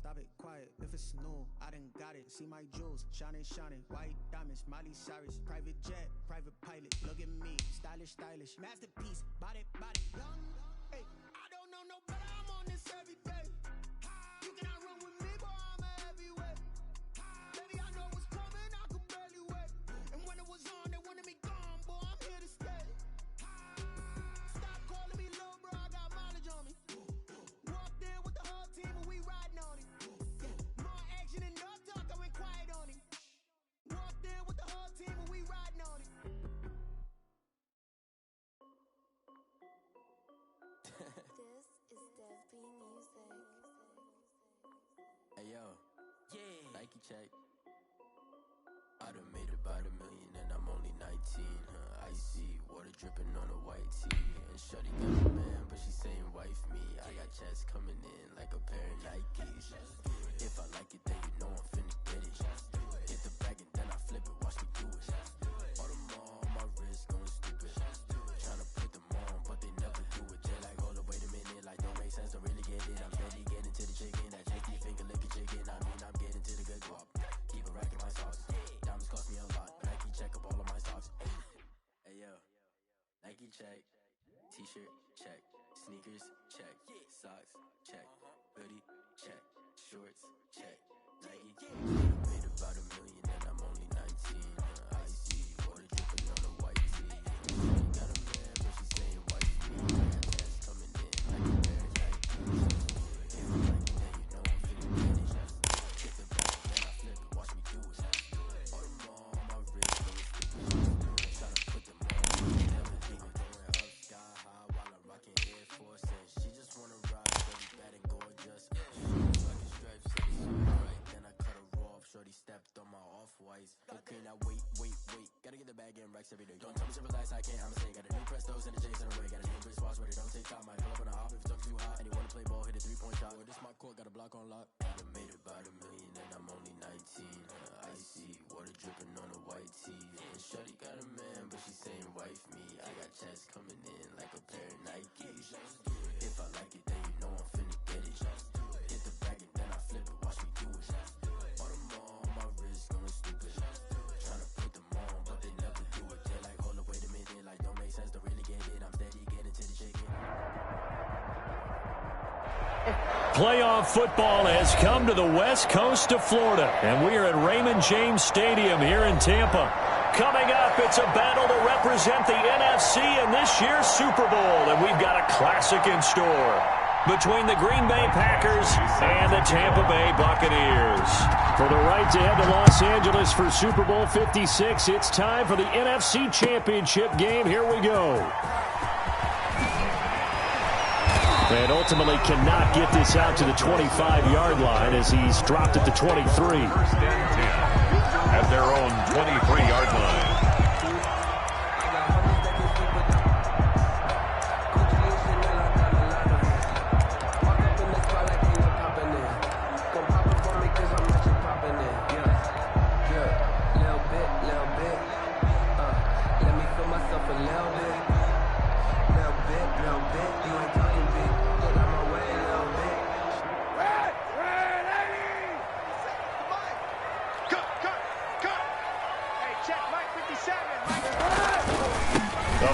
Stop it, quiet, if it's new, I done got it. See my jewels, shining, shining, white diamonds, Miley Cyrus. Private jet, private pilot, look at me, stylish, stylish. Masterpiece, body, young. Hey, I don't know no better, I'm on this every day. You cannot run with me, boy, I'm a heavyweight. Baby, I know what's coming, I could barely wait. And when it was on, they wanted me gone, boy, I'm here to stay. Stop calling me little bro, I got mileage on me. Walked in with the whole team and we riding on him. More action and no talk, I went quiet on him. Walked in with the whole team and we riding on him. This is Dev B Music. Hey yo, yeah, Nike check. I done made about $1 million and I'm only 19. Icy water dripping on a white tee. And shorty got a man, but she saying wife me. I got checks coming in like a pair of Nikes. If I like it, then you know I'm finna get it. Get the bag and then I flip it, watch me do it. All them on my wrist going stupid. Tryna put them on, but they never do it. They're like, hold up, wait a minute, like don't make sense, don't really get it. I'm steady getting to the chicken, that chicky finger licking chicken. I mean, I'm getting to the good guap. Keep a rack in my socks. Diamonds cost me a lot, but Nike check up all of my stocks. Hey yo, Nike check, t-shirt check, sneakers check, socks check, hoodie check, shorts check, Nike made about $1 million and I'm only 19. Icy water dripping on a white tee. She got a man, but she saying wife me. I got checks coming in like a pair of Nikes. If I like it, then you know I'm finna get it. Get the bag, then I flip it, watch me do it. All them on my wrist, going stupid. Tryna put them on, never leave it. Going up sky high while I'm rocking Air Force. And she just wanna ride, shorty bad and gorgeous. Shoes like a stripe, said it's right. Then I cut her off, shorty stepped on my off-whites. Okay, now wait. Gotta get the bag and racks every day. Don't tell me to relax, I can't, I'ma say. Got a new Prestos and the J's in the way. Got a new wrist watch, but it don't take time. I pull up on a hop if it's talking too hot. And you wanna play ball, hit a three-point shot. Well, this my court, got a block on lock. I done made about $1 million and I'm only 19. Icy water dripping on a white tee. And shorty got a man, but she saying wife me. I got checks coming in like a pair of Nikes. If I like it, then you know I'm finna get it. Get the bag and then I flip it, watch me do it. All them on my wrist going stupid. Tryna put them on, but they never do it. They're like, hold up, wait a minute, like don't make sense, don't really get it. I'm steady getting to the chicken. Playoff football has come to the west coast of Florida, and we are at Raymond James Stadium here in Tampa. Coming up, it's a battle to represent the NFC in this year's Super Bowl, and we've got a classic in store between the Green Bay Packers and the Tampa Bay Buccaneers. For the right to head to Los Angeles for Super Bowl 56, it's time for the NFC Championship game. Here we go. And ultimately cannot get this out to the 25-yard line as he's dropped at the 23. First and 10 at their own 23-yard line.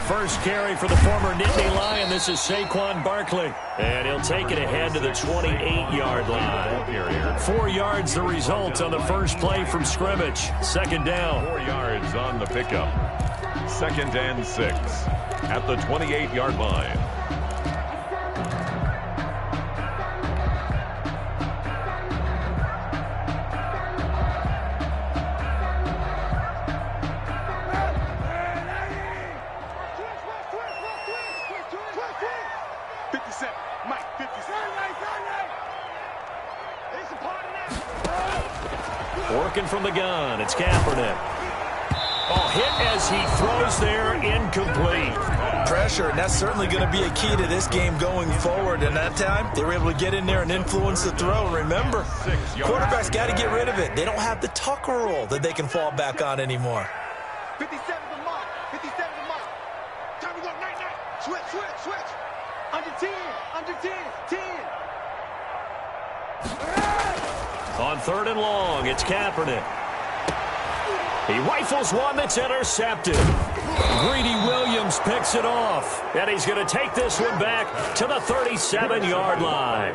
First carry for the former Nittany Lion. This is Saquon Barkley. And he'll take it ahead to the 28-yard line. 4 yards the result on the first play from scrimmage. Second down. 4 yards on the pickup. 2nd and 6 at the 28-yard line. Working from the gun, it's Kaepernick. Oh, hit as he throws there, incomplete. Pressure, and that's certainly going to be a key to this game going forward. And that time, they were able to get in there and influence the throw. Remember, quarterbacks got to get rid of it. They don't have the Tucker roll that they can fall back on anymore. 57 the mark. 57 the mark. Time to go. Night. Switch. Under 10. 10. On 3rd and long, it's Kaepernick. He rifles one that's intercepted. Greedy Williams picks it off. And he's going to take this one back to the 37-yard line.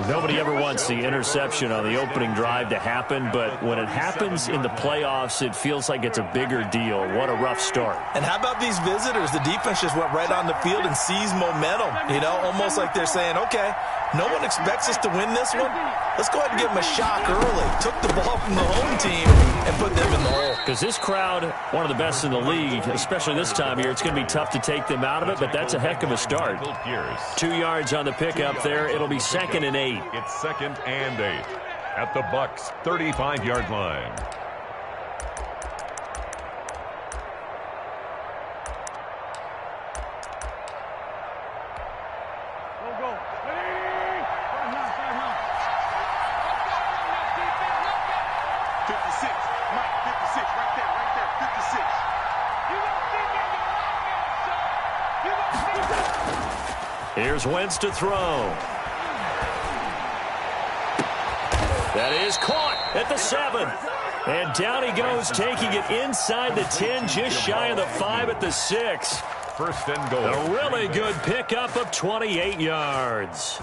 Nobody ever wants the interception on the opening drive to happen, but when it happens in the playoffs, it feels like it's a bigger deal. What a rough start. And how about these visitors? The defense just went right on the field and seized momentum. You know, almost like they're saying, okay, no one expects us to win this one. Let's go ahead and give them a shock early. Took the ball from the home team and put them in the hole. Because this crowd, one of the best in the league, especially this time of year, it's going to be tough to take them out of it, but that's a heck of a start. 2 yards on the pickup there. It'll be 2nd and 8. It's 2nd and 8 at the Bucs' 35-yard line. Here's Wentz to throw. That is caught at the 7. And down he goes, taking it inside the 10, just shy of the 5 at the 6. 1st and goal. A really good pickup of 28 yards.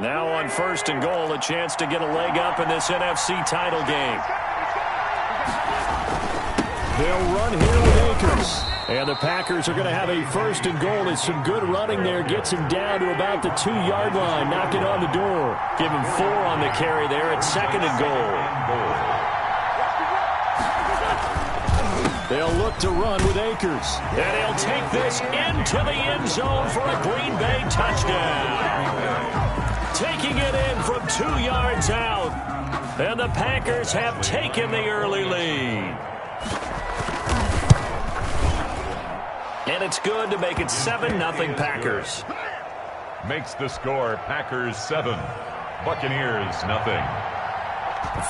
Now on 1st and goal, a chance to get a leg up in this NFC title game. They'll run here with Akers. And the Packers are going to have a 1st and goal. It's some good running there. Gets him down to about the 2-yard line. Knocking on the door. Give him 4 on the carry there at 2nd and goal. They'll look to run with Akers. And he'll take this into the end zone for a Green Bay touchdown. Taking it in from 2 yards out. And the Packers have taken the early lead. And it's good to make it 7-0 Packers. Makes the score Packers 7, Buccaneers nothing.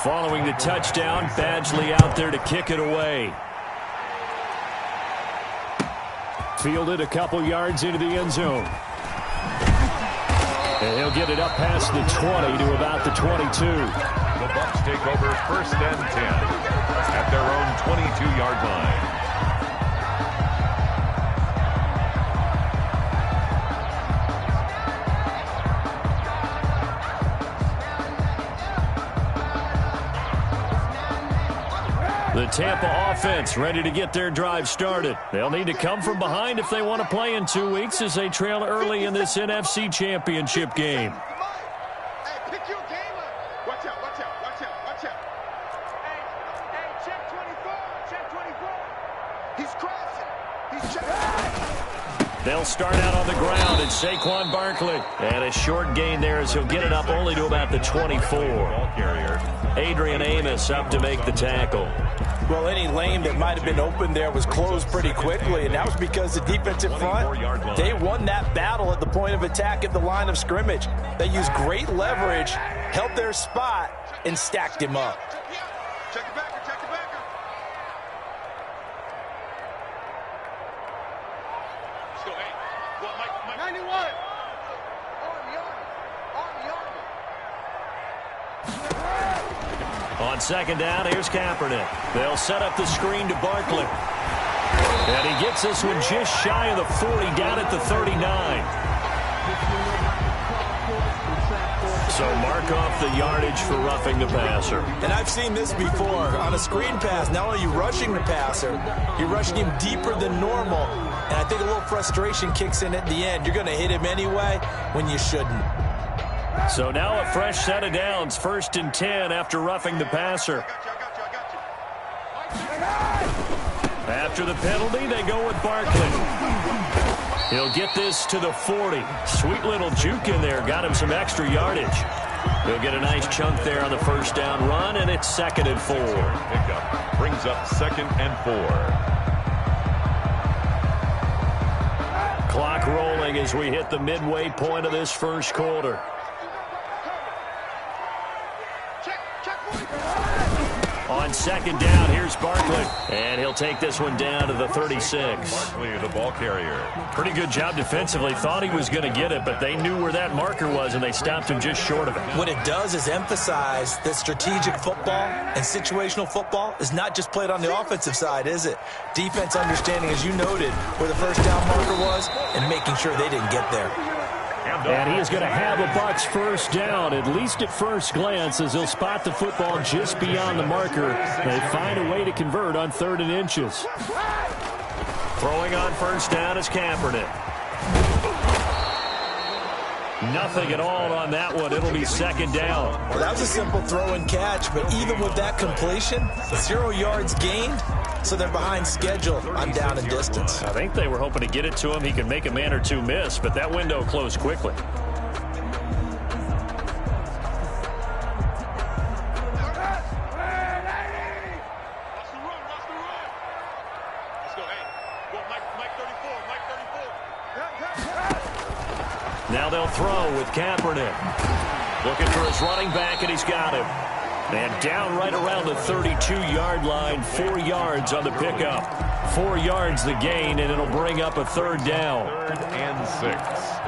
Following the touchdown, Badgley out there to kick it away. Fielded a couple yards into the end zone. And he'll get it up past the 20 to about the 22. The Bucs take over 1st and 10 at their own 22-yard line. The Tampa offense ready to get their drive started. They'll need to come from behind if they want to play in 2 weeks as they trail early in this NFC Championship game. Hey, pick your game up. Watch out, watch out, watch out, watch out. Hey, check 24, check 24. He's crossing. He's checking. They'll start out on the ground. It's Saquon Barkley. And a short gain there as he'll get it up only to about the 24. Adrian Amos up to make the tackle. Well, any lane that might have been open there was closed pretty quickly, and that was because the defensive front, they won that battle at the point of attack at the line of scrimmage. They used great leverage, held their spot, and stacked him up. Check it back, check it back. Let's go, hey. Well, Mike. 91. On 2nd down, here's Kaepernick. They'll set up the screen to Barkley. And he gets this one just shy of the 40, down at the 39. So mark off the yardage for roughing the passer. And I've seen this before. On a screen pass, not only are you rushing the passer, you're rushing him deeper than normal. And I think a little frustration kicks in at the end. You're going to hit him anyway when you shouldn't. So now a fresh set of downs, 1st and 10 after roughing the passer. After the penalty, they go with Barkley. He'll get this to the 40. Sweet little juke in there, got him some extra yardage. He'll get a nice chunk there on the 1st down run, and it's 2nd and 4. Pickup brings up 2nd and 4. Clock rolling as we hit the midway point of this first quarter. On On second down, here's Barkley. And he'll take this one down to the 36. Barkley, the ball carrier. Pretty good job defensively. Thought he was going to get it, but they knew where that marker was, and they stopped him just short of it. What it does is emphasize that strategic football and situational football is not just played on the offensive side, is it? Defense understanding, as you noted, where the first down marker was and making sure they didn't get there. And he is going to have a Bucs first down, at least at first glance, as he'll spot the football just beyond the marker. They find a way to convert on 3rd and inches. Throwing on first down is Kaepernick. Nothing at all on that one. It'll be second down. Well, that was a simple throw and catch, but even with that completion, 0 yards gained, so they're behind schedule on down and distance. I think they were hoping to get it to him. He could make a man or two miss, but that window closed quickly. Now they'll throw with Kaepernick. Looking for his running back, and he's got him. And down right around the 32-yard line, 4 yards on the pickup. 4 yards the gain, and it'll bring up a 3rd down. 3rd and 6.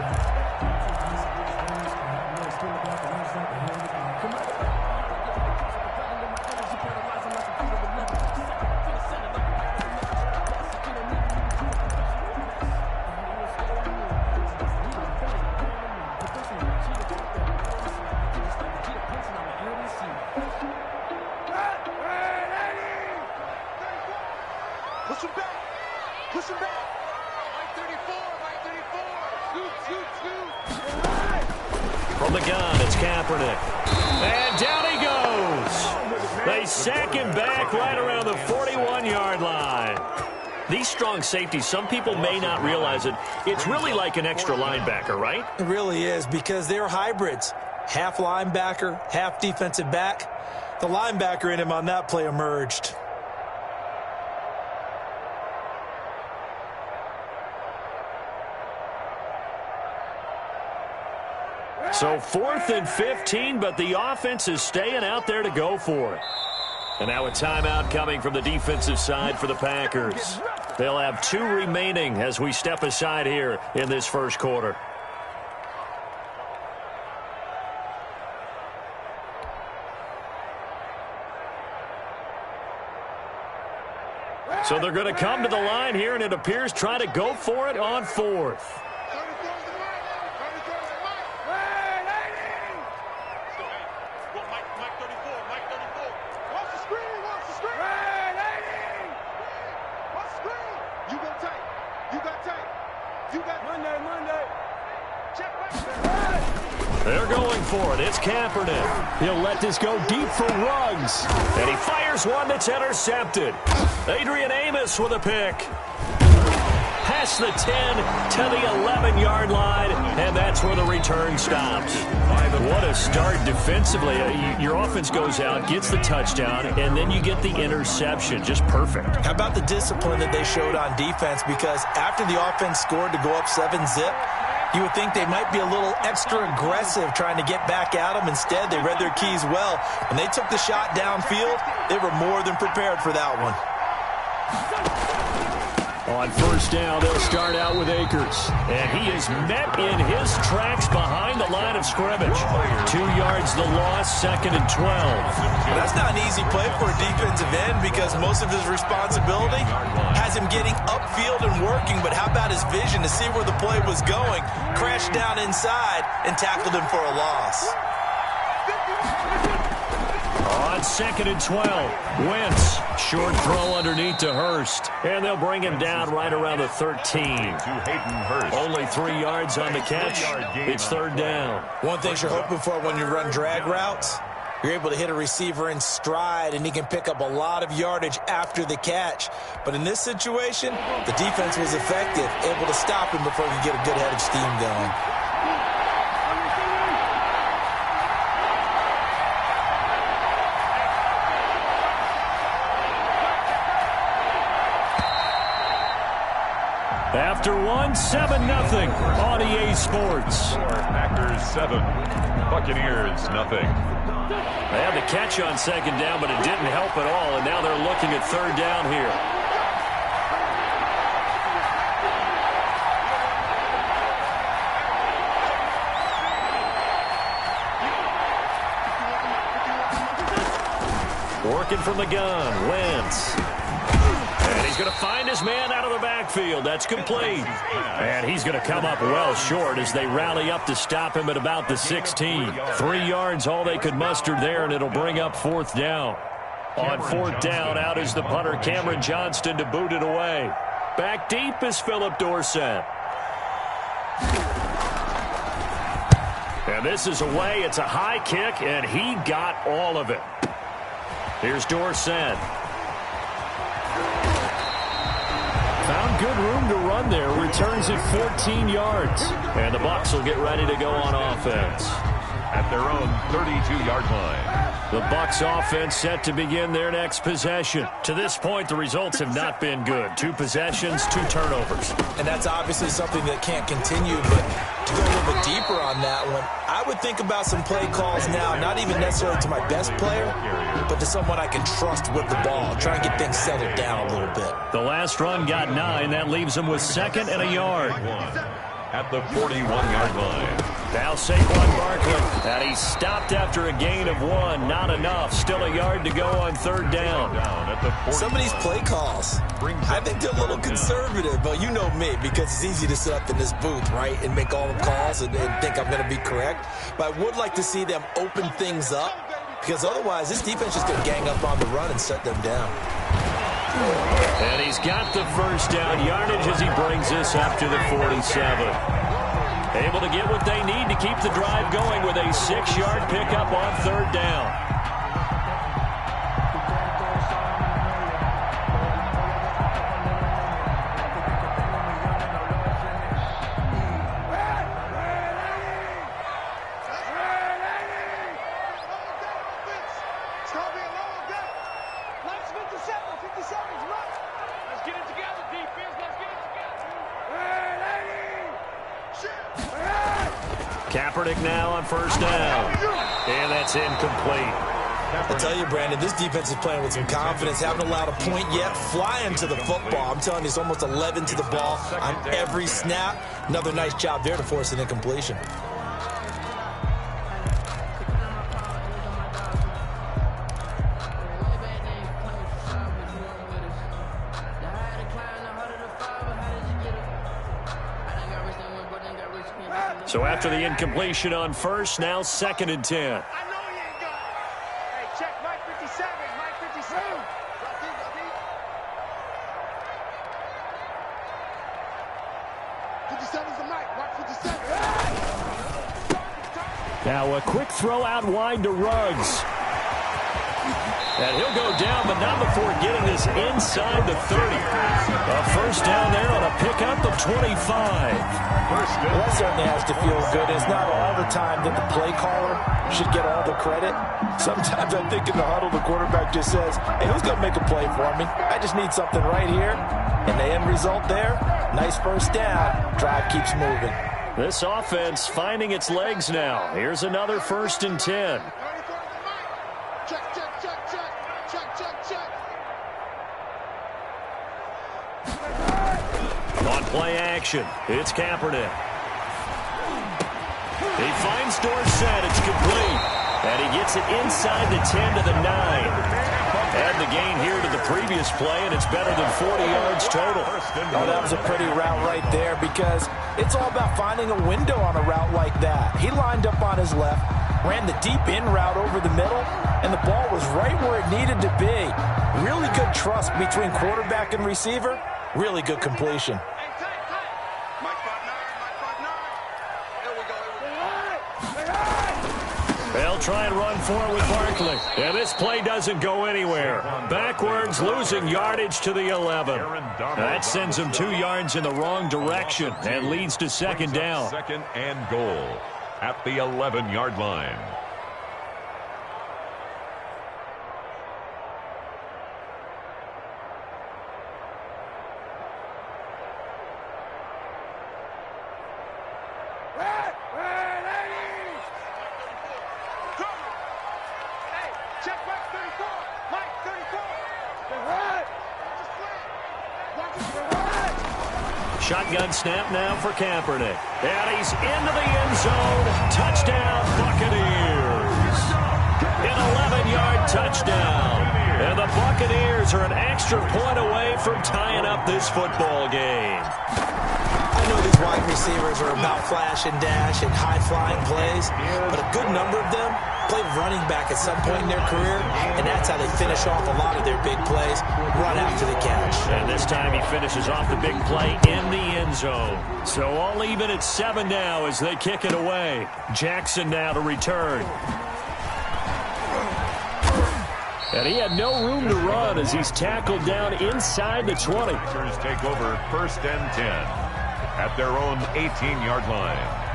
Push him back. Push him back. Mike 34. Mike 34. Scoot. From the gun, it's Kaepernick. And down he goes. They sack him back right around the 41-yard line. These strong safeties, some people may not realize it. It's really like an extra linebacker, right? It really is, because they're hybrids. Half linebacker, half defensive back. The linebacker in him on that play emerged. So 4th and 15, but the offense is staying out there to go for it. And now a timeout coming from the defensive side for the Packers. They'll have 2 remaining as we step aside here in this first quarter. So they're going to come to the line here, and it appears try to go for it on 4th. They're going for it. It's Kaepernick. He'll let this go deep for Ruggs. And he fires one that's intercepted. Adrian Amos with a pick. Past the 10 to the 11-yard line, and that's where the return stops. What a start defensively. Your offense goes out, gets the touchdown, and then you get the interception. Just perfect. How about the discipline that they showed on defense? Because after the offense scored to go up 7-zip, you would think they might be a little extra aggressive trying to get back at them. Instead, they read their keys well. When they took the shot downfield, they were more than prepared for that one. On first down, they'll start out with Akers. And he is met in his tracks behind the line of scrimmage. 2 yards the loss, 2nd and 12. Well, that's not an easy play for a defensive end because most of his responsibility has him getting upfield and working. But how about his vision to see where the play was going, crashed down inside, and tackled him for a loss. On 2nd and 12, Wentz, short throw underneath to Hurst. And they'll bring him down right around the 13. Only 3 yards on the catch. It's 3rd down. One thing you're hoping for when you run drag routes, you're able to hit a receiver in stride, and he can pick up a lot of yardage after the catch. But in this situation, the defense was effective, able to stop him before he could get a good head of steam going. After one, 7-0 on EA Sports. Packers 7, Buccaneers 0. They had the catch on second down, but it didn't help at all, and now they're looking at third down here. Working from the gun, Wentz. And he's going to find his man out of the backfield. That's complete. And he's going to come up well short as they rally up to stop him at about the 16. 3 yards, all they could muster there, and it'll bring up fourth down. On fourth down, out is the punter, Cameron Johnston, to boot it away. Back deep is Phillip Dorsett. And this is away. It's a high kick, and he got all of it. Here's Dorsett. Found good room to run there. Returns it 14 yards. And the Bucs will get ready to go on offense. At their own 32-yard line. The Bucs offense set to begin their next possession. To this point, the results have not been good. 2 possessions, 2 turnovers. And that's obviously something that can't continue, but to go a little bit deeper on that one, I would think about some play calls now, not even necessarily to my best player, but to someone I can trust with the ball. Try and get things settled down a little bit. The last run got 9. That leaves them with 2nd and a yard. At the 41-yard line. Now Saquon Barkley. And he stopped after a gain of 1. Not enough. Still a yard to go on third down. Some of these play calls, I think they're a little conservative, but you know me, because it's easy to sit up in this booth, right, and make all the calls and think I'm going to be correct. But I would like to see them open things up, because otherwise this defense is going to gang up on the run and shut them down. And he's got the first down yardage as he brings this up to the 47. Able to get what they need to keep the drive going with a 6-yard pickup on third down. Kaepernick now on first down. And that's incomplete. I tell you, Brandon, this defense is playing with some confidence. Haven't allowed a point yet. Flying to the football. I'm telling you, it's almost 11 to the ball on every snap. Another nice job there to force an incompletion. So after the incompletion on first, now 2nd and 10. I know you ain't got it. Hey, check Mike 57. Mike 57. Mike 57. Now a quick throw out wide to Ruggs. And he'll go down, but not before getting this inside the 30. A first down there on a pickup of 25. Well, that certainly has to feel good. It's not all the time that the play caller should get all the credit. Sometimes I think in the huddle, the quarterback just says, hey, who's going to make a play for me? I just need something right here. And the end result there, nice first down. Drive keeps moving. This offense finding its legs now. Here's another 1st and 10. On play action, it's Kaepernick. He finds Dorsett. It's complete. And he gets it inside the 10 to the 9. Add the gain here to the previous play, and it's better than 40 yards total. Oh, that was a pretty route right there, because it's all about finding a window on a route like that. He lined up on his left, ran the deep in route over the middle, and the ball was right where it needed to be. Really good trust between quarterback and receiver. Really good completion. They'll try and run for it with Barkley. And this play doesn't go anywhere. Backwards, losing yardage to the 11. That sends them 2 yards in the wrong direction and leads to 2nd down. 2nd and goal at the 11-yard line. Shotgun snap now for Kaepernick. And he's into the end zone. Touchdown, Buccaneers. An 11-yard touchdown. And the Buccaneers are an extra point away from tying up this football game. I know these wide receivers are about flash and dash and high-flying plays, but a good number of them played running back at some point in their career, and that's how they finish off a lot of their big plays, run after the catch. And this time he finishes off the big play in the end zone. So all even at 7 now as they kick it away. Jackson now to return. And he had no room to run as he's tackled down inside the 20. Packers take over 1st and 10 at their own 18-yard line.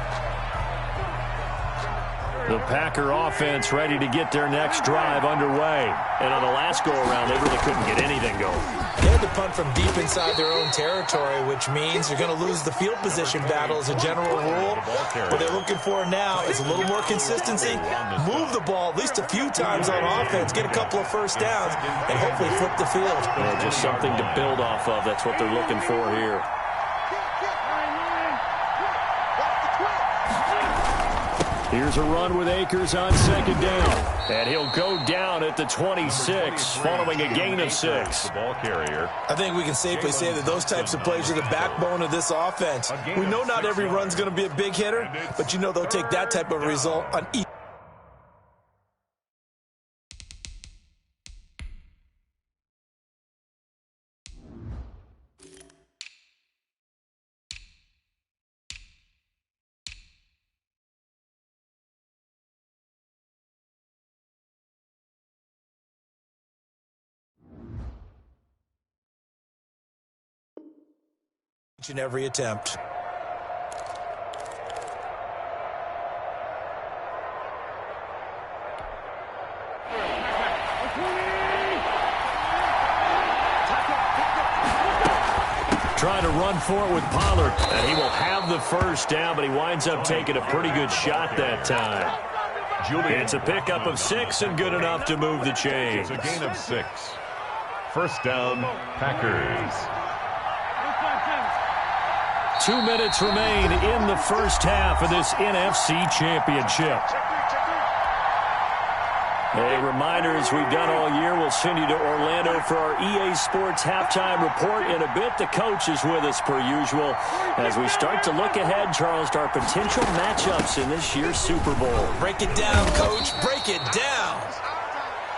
The Packer offense ready to get their next drive underway. And on the last go-around, they really couldn't get anything going. They had to punt from deep inside their own territory, which means you're going to lose the field position battle as a general rule. What they're looking for now is a little more consistency. Move the ball at least a few times on offense, get a couple of first downs, and hopefully flip the field. Well, just something to build off of. That's what they're looking for here. Here's a run with Akers on 2nd down. And he'll go down at the 26 following a gain of 6. The ball carrier. I think we can safely say that those types of plays are the backbone of this offense. We know not every run's going to be a big hitter, but you know they'll take that type of result on each. And every attempt. Trying to run for it with Pollard. And he will have the first down, but he winds up taking a pretty good shot that time. It's a pickup of 6 and good enough to move the chains. It's a gain of 6. 1st down, Packers. 2 minutes remain in the first half of this NFC Championship. A reminder, as we've done all year, we'll send you to Orlando for our EA Sports halftime report in a bit. The coach is with us per usual as we start to look ahead, Charles, to our potential matchups in this year's Super Bowl. Break it down, Coach. Break it down.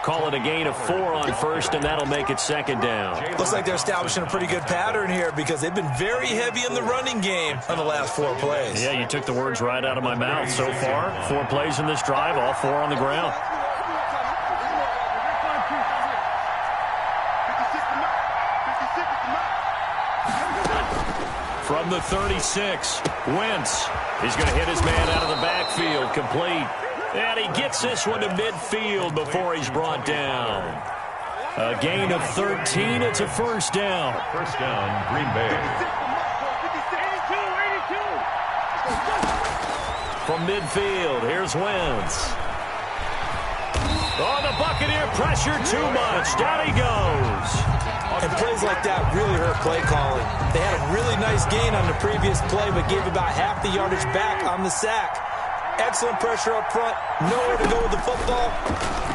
Call it a gain of 4 on 1st, and that'll make it 2nd down. Looks like they're establishing a pretty good pattern here because they've been very heavy in the running game on the last 4 plays. Yeah, you took the words right out of my mouth so far. 4 plays in this drive, all 4 on the ground. From the 36, Wentz. He's going to hit his man out of the backfield, complete. And he gets this one to midfield before he's brought down. A gain of 13. It's a 1st down. 1st down, Green Bay. From midfield, here's Wentz. Oh, the Buccaneer pressure too much. Down he goes. And plays like that really hurt play calling. They had a really nice gain on the previous play, but gave about half the yardage back on the sack. Excellent pressure up front. Nowhere to go with the football.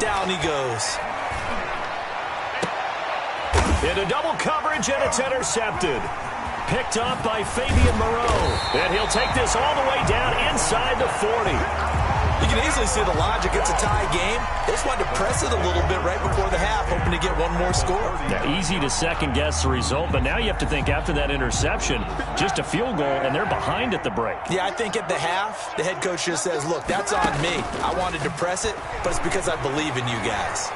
Down he goes. Into double coverage, and it's intercepted. Picked up by Fabian Moreau. And he'll take this all the way down inside the 40. You can easily see the logic. It's a tie game. They just wanted to press it a little bit right before the half, hoping to get one more score. Yeah, easy to second-guess the result, but now you have to think after that interception, just a field goal, and they're behind at the break. Yeah, I think at the half, the head coach just says, look, that's on me. I wanted to press it, but it's because I believe in you guys.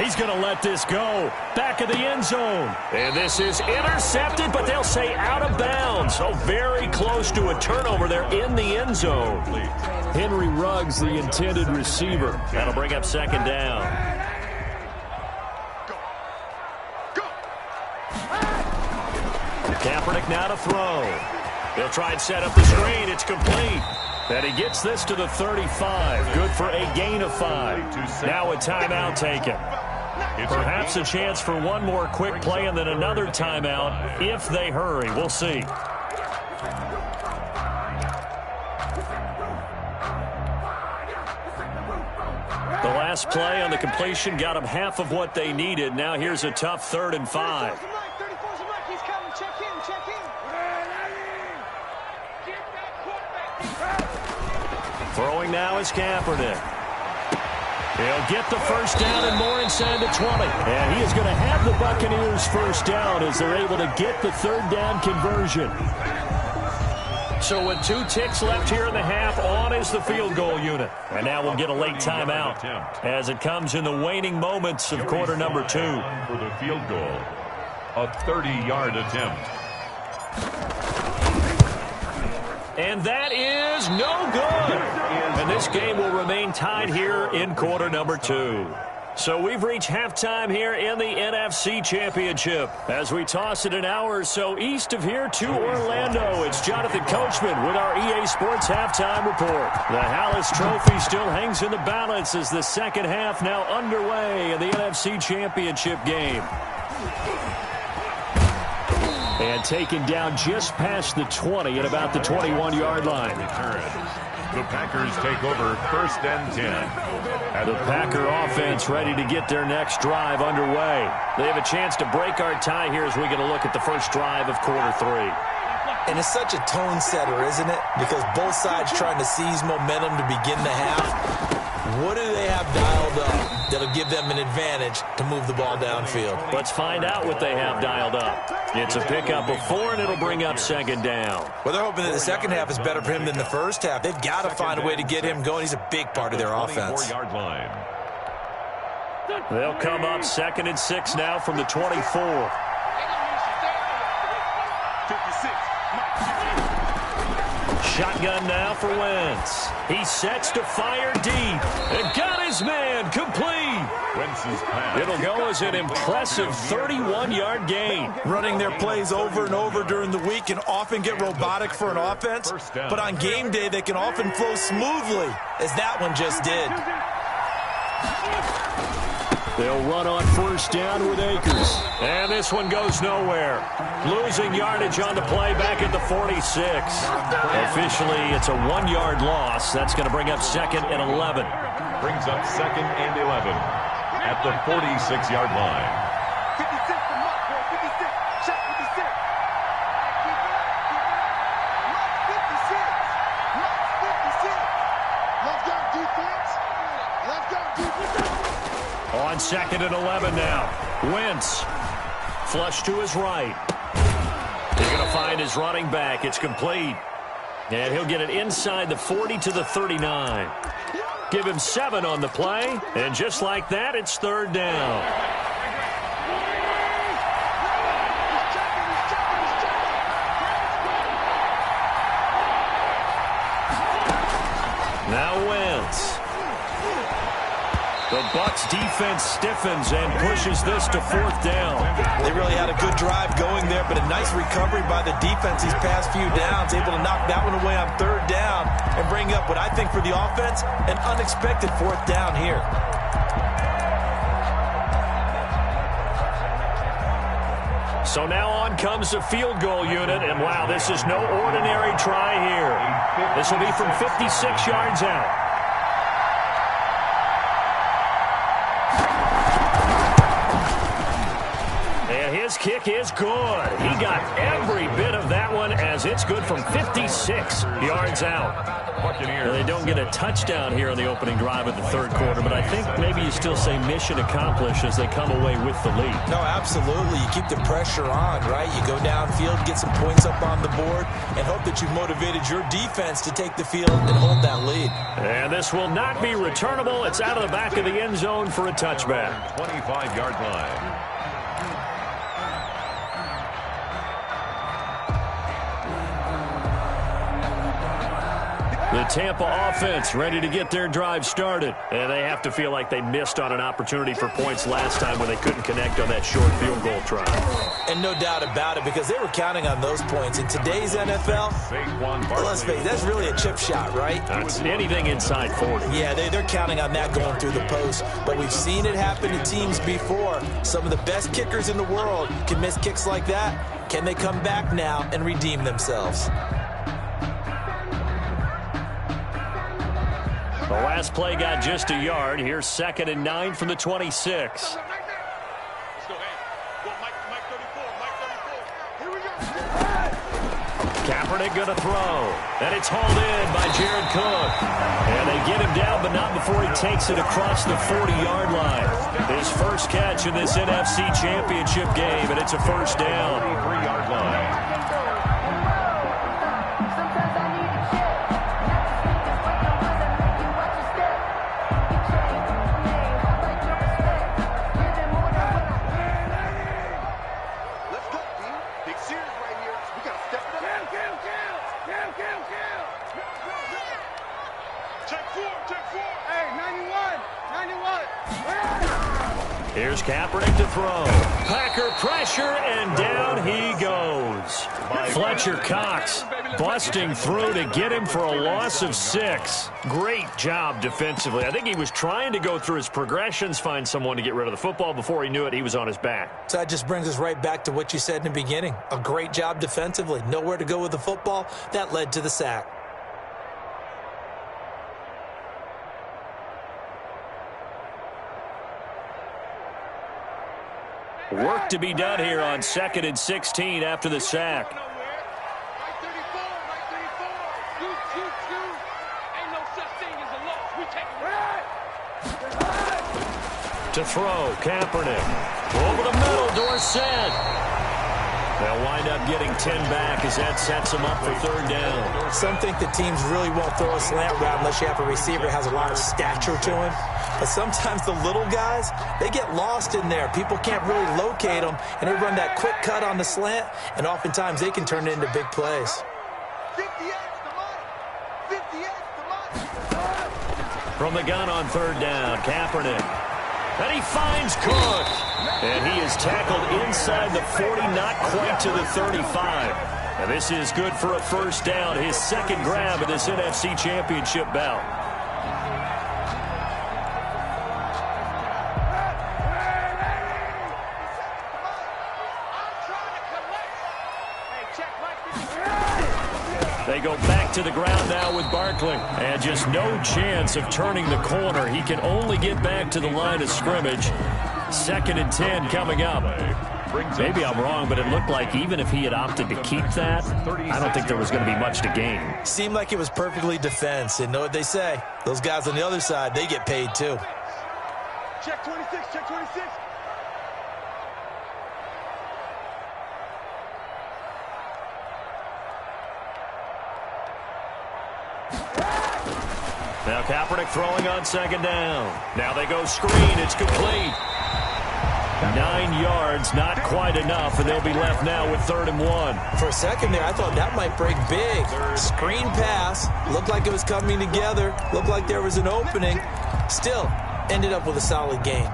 He's going to let this go. Back of the end zone. And this is intercepted, but they'll say out of bounds. So very close to a turnover there in the end zone. Henry Ruggs, the intended receiver. That'll bring up 2nd down. Kaepernick now to throw. He'll try and set up the screen. It's complete. And he gets this to the 35. Good for a gain of 5. Now a timeout taken. Perhaps a chance for one more quick play and then another timeout if they hurry. We'll see. The last play on the completion got them half of what they needed. Now here's a tough 3rd and 5. Throwing now is Kaepernick. He'll get the first down and more inside the 20. And he is going to have the Buccaneers first down as they're able to get the 3rd down conversion. So with 2 ticks left here in the half, on is the field goal unit. And now we'll get a late timeout as it comes in the waning moments of quarter number 2. For the field goal, a 30-yard attempt. And that is no good. And this game will remain tied here in quarter number 2. So we've reached halftime here in the NFC Championship. As we toss it an hour or so east of here to Orlando, it's Jonathan Coachman with our EA Sports Halftime Report. The Hallis Trophy still hangs in the balance as the second half now underway in the NFC Championship game. And taken down just past the 20 at about the 21-yard line. The Packers take over 1st and 10. The Packer offense ready to get their next drive underway. They have a chance to break our tie here as we get a look at the first drive of quarter 3. And it's such a tone setter, isn't it? Because both sides trying to seize momentum to begin the half. What do they have dialed up that'll give them an advantage to move the ball downfield? Let's find out what they have dialed up. It's a pickup of 4, and it'll bring up 2nd down. Well, they're hoping that the second half is better for him than the first half. They've got to find a way to get him going. He's a big part of their offense. 24-yard line. They'll come up 2nd and 6 now from the 24. Shotgun now for Wentz. He sets to fire deep and got his man complete. Wentz's pass. It'll go as an impressive 31-yard gain. Running their plays over and over during the week can often get robotic for an offense, but on game day they can often flow smoothly, as that one just did. They'll run on first down with Akers. And this one goes nowhere. Losing yardage on the play back at the 46. Officially, it's a 1-yard loss. That's going to bring up 2nd and 11. Brings up 2nd and 11 at the 46-yard line. 56 from Mark, boy. 56. Shot 56. Let's go, defense. Let's go, defense. On 2nd and 11 now. Wentz. Flush to his right. He's going to find his running back. It's complete. And he'll get it inside the 40 to the 39. Give him 7 on the play. And just like that, it's 3rd down. Now Wentz. The Bucs defense stiffens and pushes this to 4th down. They really had a good drive going there, but a nice recovery by the defense these past few downs, able to knock that one away on 3rd down and bring up what I think for the offense, an unexpected 4th down here. So now on comes the field goal unit, and wow, this is no ordinary try here. This will be from 56 yards out. His kick is good. He got every bit of that one as it's good from 56 yards out. Now, they don't get a touchdown here on the opening drive of the 3rd quarter, but I think maybe you still say mission accomplished as they come away with the lead. No, absolutely. You keep the pressure on, right? You go downfield, get some points up on the board, and hope that you've motivated your defense to take the field and hold that lead. And this will not be returnable. It's out of the back of the end zone for a touchback. 25-yard line. The Tampa offense ready to get their drive started. And they have to feel like they missed on an opportunity for points last time when they couldn't connect on that short field goal try. And no doubt about it, because they were counting on those points. In today's NFL, let's face it, that's really a chip shot, right? That's anything inside 40. Yeah, they're counting on that going through the post. But we've seen it happen to teams before. Some of the best kickers in the world can miss kicks like that. Can they come back now and redeem themselves? The last play got just a yard. Here's 2nd and 9 from the 26. Kaepernick going to throw. And it's hauled in by Jared Cook. And they get him down, but not before he takes it across the 40-yard line. His first catch in this NFC Championship game, and it's a first down. 3-yard line. Here's Kaepernick to throw. Packer pressure, and down he goes. Fletcher Cox busting through to get him for a loss of 6. Great job defensively. I think he was trying to go through his progressions, find someone to get rid of the football. Before he knew it, he was on his back. So that just brings us right back to what you said in the beginning. A great job defensively. Nowhere to go with the football. That led to the sack. Work to be done here on 2nd and 16 after the sack. To throw, Kaepernick. Over the middle, Dorsett. They'll wind up getting 10 back as that sets them up for 3rd down. Some think the teams really won't throw a slant route unless you have a receiver who has a lot of stature to him. But sometimes the little guys, they get lost in there. People can't really locate them, and they run that quick cut on the slant, and oftentimes they can turn it into big plays. From the gun on 3rd down, Kaepernick. And he finds Cook. And he is tackled inside the 40, not quite to the 35. And this is good for a first down, his 2nd grab of this NFC Championship bout. They go back to the ground now with Barkley. And just no chance of turning the corner. He can only get back to the line of scrimmage. 2nd and 10 coming up. Maybe I'm wrong, but it looked like even if he had opted to keep that, I don't think there was going to be much to gain. Seemed like it was perfectly defense. And know what they say? Those guys on the other side, they get paid too. Check 26, check 26. Now Kaepernick throwing on 2nd down. Now they go screen. It's complete. 9 yards, not quite enough, and they'll be left now with 3rd and 1. For a second there, I thought that might break big. Screen pass. Looked like it was coming together. Looked like there was an opening. Still, ended up with a solid gain.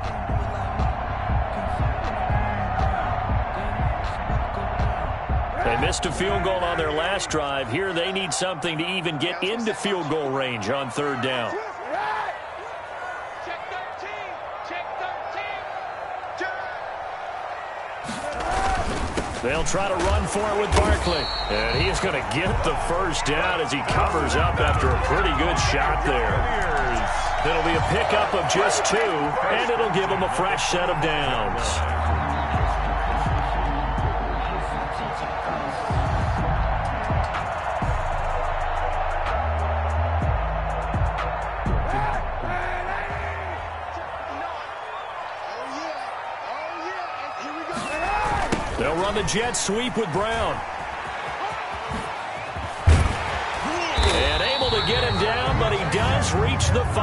They missed a field goal on their last drive. Here they need something to even get into field goal range on 3rd down. They'll try to run for it with Barkley. And he is going to get the first down as he covers up after a pretty good shot there. It'll be a pickup of just 2, and it'll give him a fresh set of downs. They'll run the jet sweep with Brown. And able to get him down, but he does reach the 5.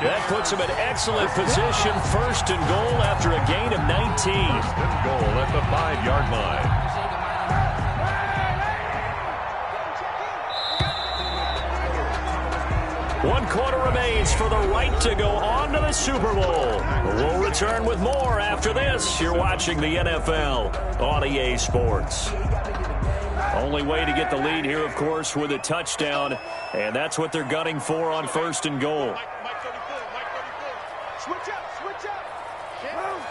That puts him in excellent position. 1st and goal after a gain of 19. 1st and goal at the 5-yard line. 1 quarter remains for the right to go on to the Super Bowl. We'll return with more after this. You're watching the NFL on EA Sports. Only way to get the lead here, of course, with a touchdown, and that's what they're gunning for on 1st and goal. Switch up, switch up. Move.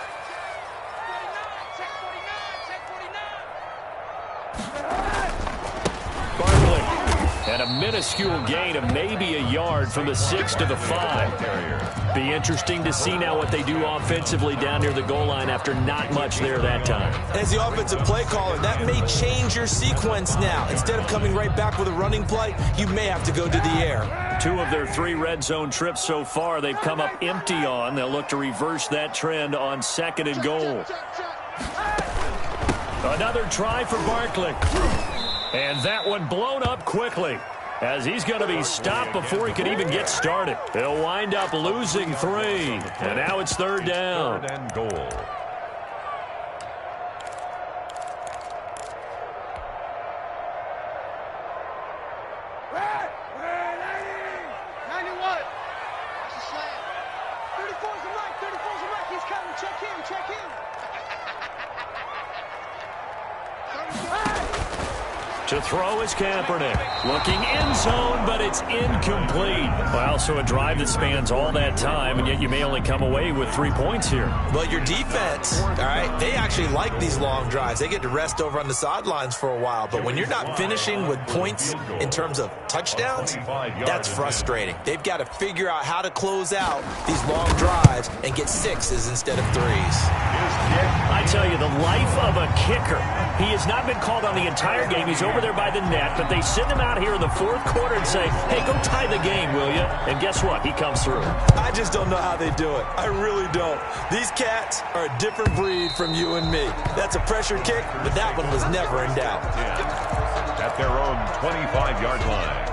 Barkley, and a minuscule gain of maybe a yard from the 6 to the 5. Be interesting to see now what they do offensively down near the goal line after not much there that time. As the offensive play caller, that may change your sequence now. Instead of coming right back with a running play, you may have to go to the air. 2 of their 3 red zone trips so far, they've come up empty on. They'll look to reverse that trend on 2nd and goal. Another try for Barkley. And that one blown up quickly, as he's going to be stopped before he can even get started. He'll wind up losing 3, and now it's 3rd down. 3rd and goal. To throw is Kaepernick. Looking end zone, but it's incomplete. Well, so a drive that spans all that time, and yet you may only come away with 3 points here. Well, your defense, all right, they actually like these long drives. They get to rest over on the sidelines for a while. But when you're not finishing with points in terms of touchdowns, that's frustrating. They've got to figure out how to close out these long drives and get 6s instead of 3s. I tell you, the life of a kicker. He has not been called on the entire game. He's over there by the net, but they send him out here in the 4th quarter and say, hey, go tie the game, will you? And guess what? He comes through. I just don't know how they do it. I really don't. These cats are a different breed from you and me. That's a pressure kick, but that one was never in doubt. At their own 25-yard line.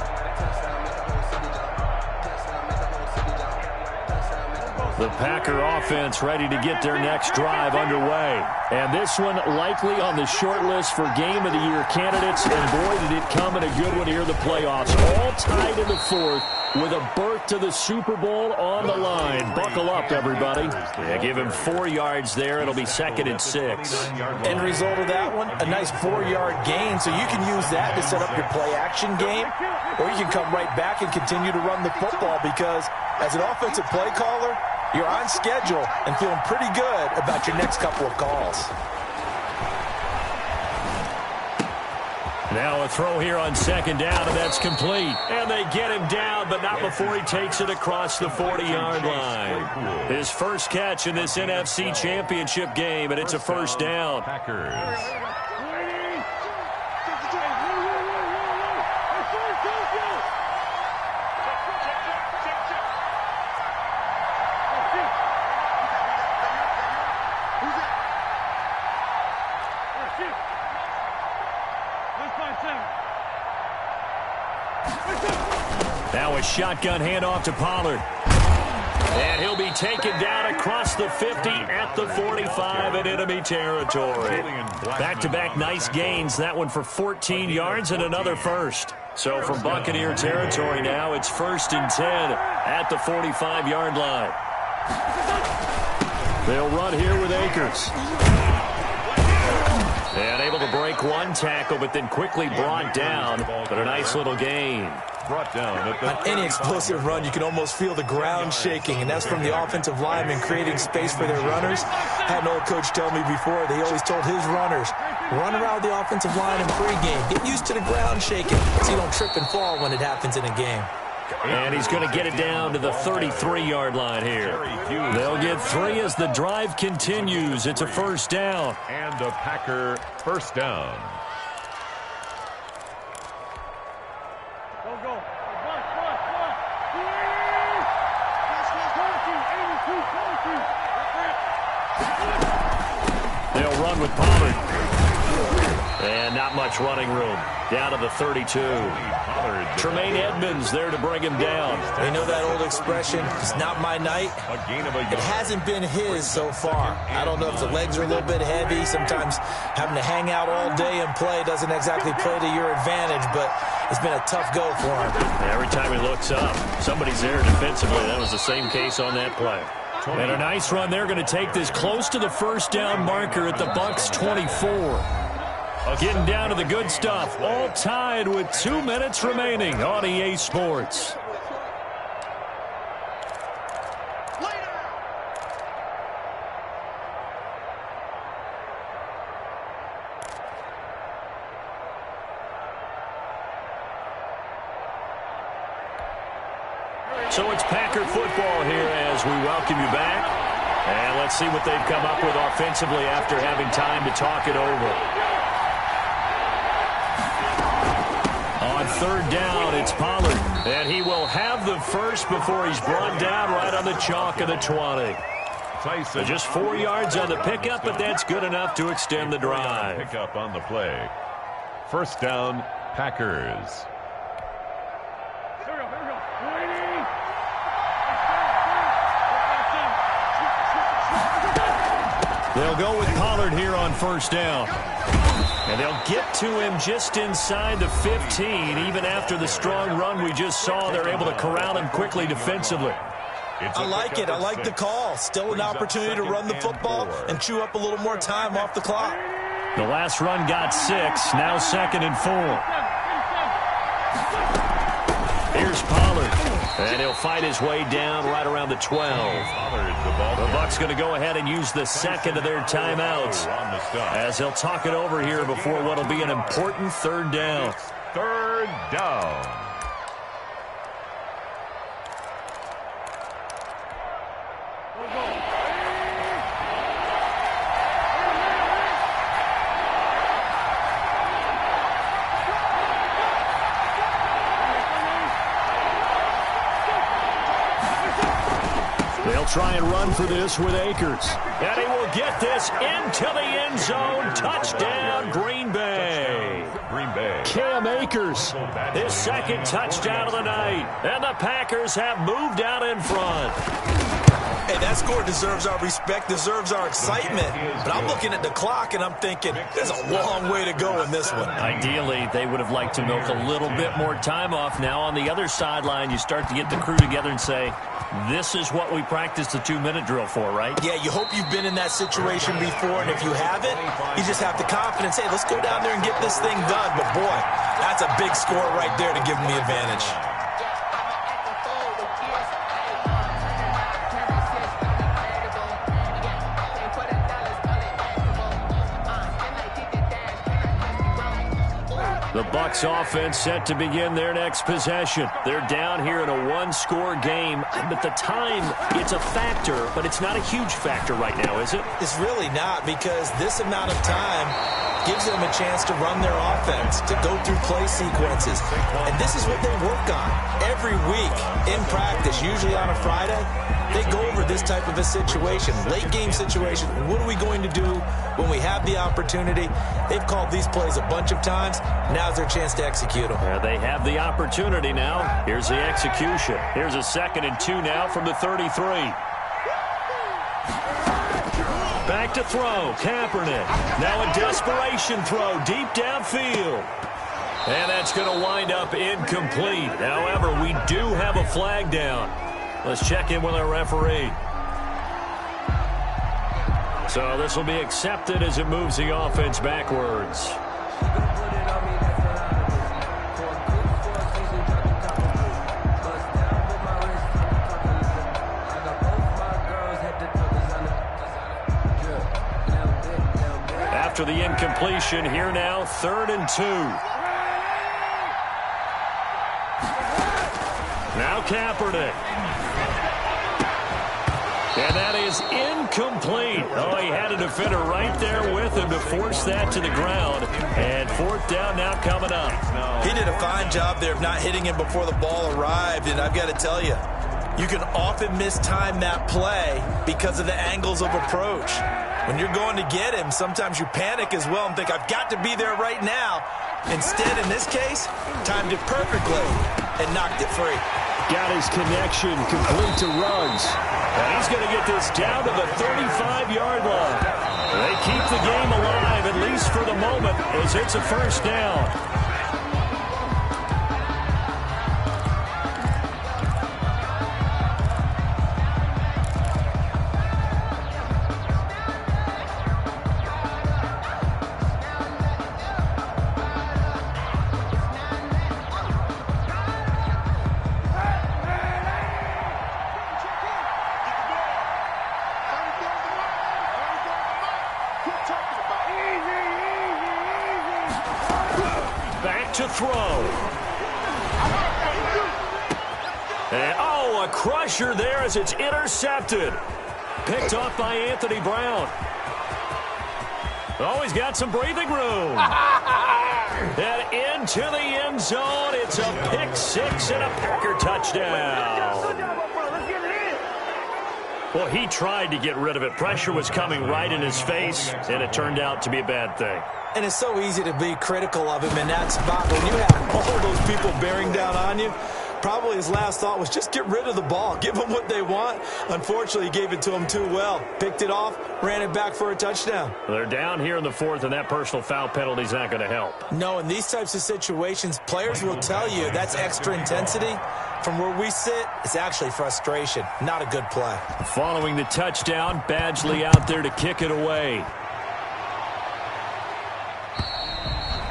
The Packer offense ready to get their next drive underway. And this one likely on the short list for Game of the Year candidates. And boy, did it come in a good one here in the playoffs. All tied in the 4th with a berth to the Super Bowl on the line. Buckle up, everybody. Yeah, give him 4 yards there. It'll be 2nd and 6. End result of that one, a nice 4-yard gain. So you can use that to set up your play-action game. Or you can come right back and continue to run the football because as an offensive play caller, you're on schedule and feeling pretty good about your next couple of calls. Now a throw here on 2nd down, and that's complete. And they get him down, but not before he takes it across the 40-yard line. His first catch in this NFC Championship game, and it's a 1st down. Packers. Now a shotgun handoff to Pollard. And he'll be taken down across the 50 at the 45 in enemy territory. Back-to-back nice gains. That one for 14 yards and another first. So from Buccaneer territory now, it's 1st and 10 at the 45-yard line. They'll run here with Akers. And able to break 1 tackle, but then quickly brought down. But a nice little gain. Brought down. On any explosive run, you can almost feel the ground shaking, and that's from the offensive linemen creating space for their runners. I had an old coach tell me before, they always told his runners, run around the offensive line in pregame. Get used to the ground shaking so you don't trip and fall when it happens in a game. And he's going to get it down to the 33-yard line here. They'll get 3 as the drive continues. It's a 1st down. And a Packer 1st down. They'll run with Pollard. And not much running room. Down to the 32. Tremaine Edmonds there to bring him down. You know that old expression, it's not my night? It hasn't been his so far. I don't know if the legs are a little bit heavy. Sometimes having to hang out all day and play doesn't exactly play to your advantage. But It's been a tough go for him. Every time he looks up, somebody's there defensively. That was the same case on that play. And a nice run. They're going to take this close to the first down marker at the Bucs 24. Getting down to the good stuff. All tied with 2 minutes remaining on EA Sports. So it's Packer football here as we welcome you back. And let's see what they've come up with offensively after having time to talk it over. On third down, it's Pollard. And he will have the first before he's brought down right on the chalk of the 20. So just 4 yards on the pickup, but that's good enough to extend the drive. Pickup on the play. First down, Packers. They'll go with Pollard here on first down. And they'll get to him just inside the 15. Even after the strong run we just saw, they're able to corral him quickly defensively. I like it. I like the call. Still an opportunity to run the football and chew up a little more time off the clock. The last run got 6. Now 2nd and 4. Here's Pollard. And he'll fight his way down right around the 12. The Bucs going to go ahead and use the second of their timeouts as they'll talk it over here before what will be an important third down. Third down. They'll try and run for this with Akers. And he will get this into the end zone. Touchdown, Green Bay. Cam Akers, his second touchdown of the night. And the Packers have moved out in front. Hey, that score deserves our respect, deserves our excitement. But I'm looking at the clock, and I'm thinking, there's a long way to go in this one. Ideally, they would have liked to milk a little bit more time off. Now, on the other sideline, you start to get the crew together and say, this is what we practiced the 2-minute drill for, right? Yeah, you hope you've been in that situation before, and if you haven't, you just have the confidence, hey, let's go down there and get this thing done. But, boy, that's a big score right there to give them the advantage. The Bucs offense set to begin their next possession. They're down here in a one-score game. But the time, it's a factor, but it's not a huge factor right now, is it? It's really not, because this amount of time gives them a chance to run their offense, to go through play sequences. And this is what they work on every week in practice, usually on a Friday. They go over this type of a situation, late-game situation. What are we going to do when we have the opportunity? They've called these plays a bunch of times. Now's their chance to execute them. They have the opportunity now. Here's the execution. Here's a 2nd and 2 now from the 33. Back to throw. Kaepernick. Now a desperation throw deep downfield. And that's going to wind up incomplete. However, we do have a flag down. Let's check in with our referee. So this will be accepted as it moves the offense backwards. After the incompletion, here now, 3rd and 2. Now Kaepernick. And that is incomplete. Oh, he had a defender right there with him to force that to the ground. And 4th down now coming up. He did a fine job there of not hitting him before the ball arrived. And I've got to tell you, you can often mistime that play because of the angles of approach. When you're going to get him, sometimes you panic as well and think, I've got to be there right now. Instead, in this case, timed it perfectly and knocked it free. Got his connection complete to Ruggs. And he's going to get this down to the 35-yard line. They keep the game alive, at least for the moment, as it's a first down. to throw. And, oh, a crusher there as it's intercepted. Picked off by Anthony Brown. Oh, he's got some breathing room. And into the end zone. It's a pick six and a Packer touchdown. Well, he tried to get rid of it. Pressure was coming right in his face, and it turned out to be a bad thing. And it's so easy to be critical of him in that spot. When you have all those people bearing down on you, probably his last thought was just get rid of the ball. Give them what they want. Unfortunately, he gave it to them too well. Picked it off, ran it back for a touchdown. They're down here in the fourth, and that personal foul penalty is not going to help. No, in these types of situations, players will tell you that's extra intensity. From where we sit, it's actually frustration. Not a good play. Following the touchdown, Badgley out there to kick it away.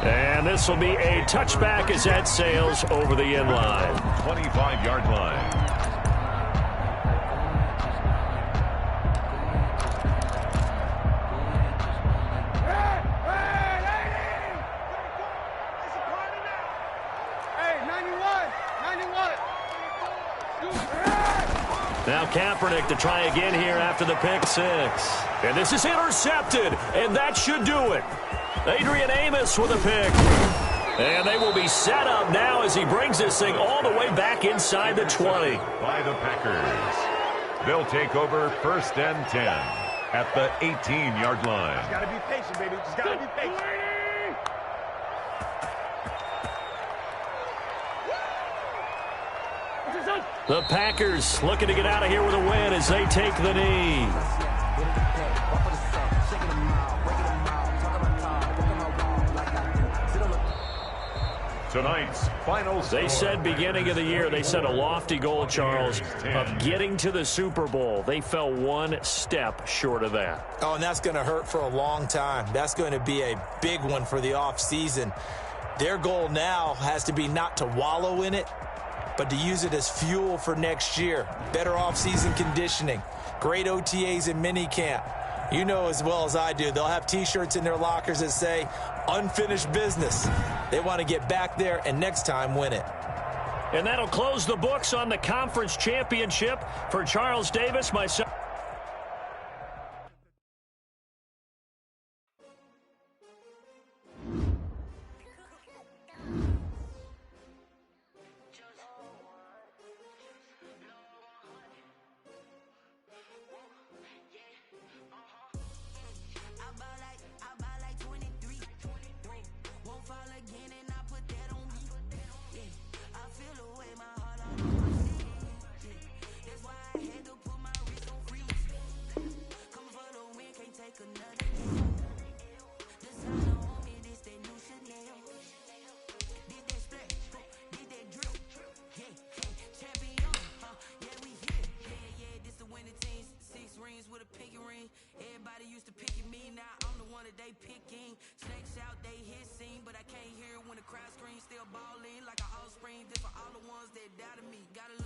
And this will be a touchback as that sails over the end line. 25-yard line. Now Kaepernick to try again here after the pick six. And this is intercepted, and that should do it. Adrian Amos with a pick. And they will be set up now as he brings this thing all the way back inside the 20. By the Packers. They'll take over first and 10 at the 18-yard line. Just got to be patient, baby. Just got to be patient. The Packers looking to get out of here with a win as they take the knee. Tonight's final score. They said beginning of the year, they set a lofty goal, Charles, of getting to the Super Bowl. They fell one step short of that. Oh, and that's going to hurt for a long time. That's going to be a big one for the offseason. Their goal now has to be not to wallow in it, but to use it as fuel for next year. Better offseason conditioning, great OTAs and minicamp. You know as well as I do, they'll have T-shirts in their lockers that say, unfinished business. They want to get back there and next time win it. And that'll close the books on the conference championship for Charles Davis, myself. Still ballin' like an offspring, this for all the ones that doubted me. Gotta